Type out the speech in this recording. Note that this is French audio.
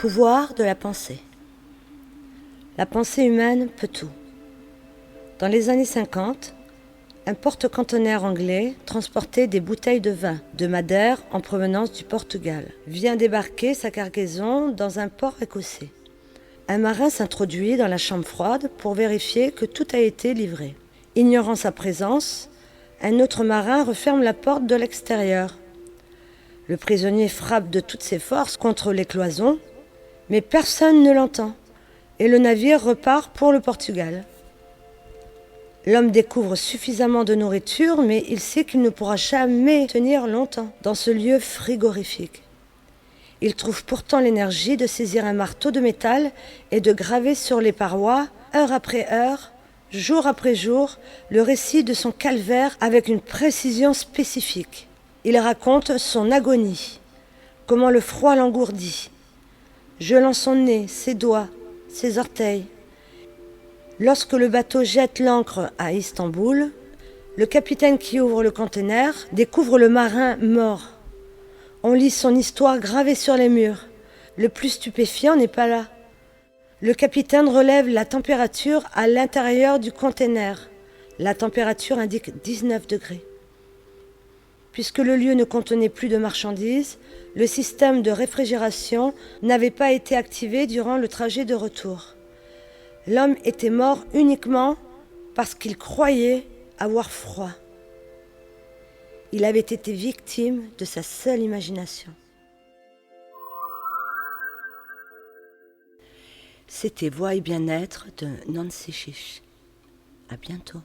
Pouvoir de la pensée. La pensée humaine peut tout. Dans les années 50, un porte-conteneur anglais transportait des bouteilles de vin de Madère en provenance du Portugal. Vient débarquer sa cargaison dans un port écossais. Un marin s'introduit dans la chambre froide pour vérifier que tout a été livré. Ignorant sa présence, un autre marin referme la porte de l'extérieur. Le prisonnier frappe de toutes ses forces contre les cloisons, mais personne ne l'entend, et le navire repart pour le Portugal. L'homme découvre suffisamment de nourriture, mais il sait qu'il ne pourra jamais tenir longtemps dans ce lieu frigorifique. Il trouve pourtant l'énergie de saisir un marteau de métal et de graver sur les parois, heure après heure, jour après jour, le récit de son calvaire avec une précision spécifique. Il raconte son agonie, comment le froid l'engourdit, gelant son nez, ses doigts, ses orteils. Lorsque le bateau jette l'ancre à Istanbul, le capitaine qui ouvre le conteneur découvre le marin mort. On lit son histoire gravée sur les murs. Le plus stupéfiant n'est pas là. Le capitaine relève la température à l'intérieur du conteneur. La température indique 19 degrés. Puisque le lieu ne contenait plus de marchandises, le système de réfrigération n'avait pas été activé durant le trajet de retour. L'homme était mort uniquement parce qu'il croyait avoir froid. Il avait été victime de sa seule imagination. C'était Voix et bien-être de Nancy Chiche. À bientôt.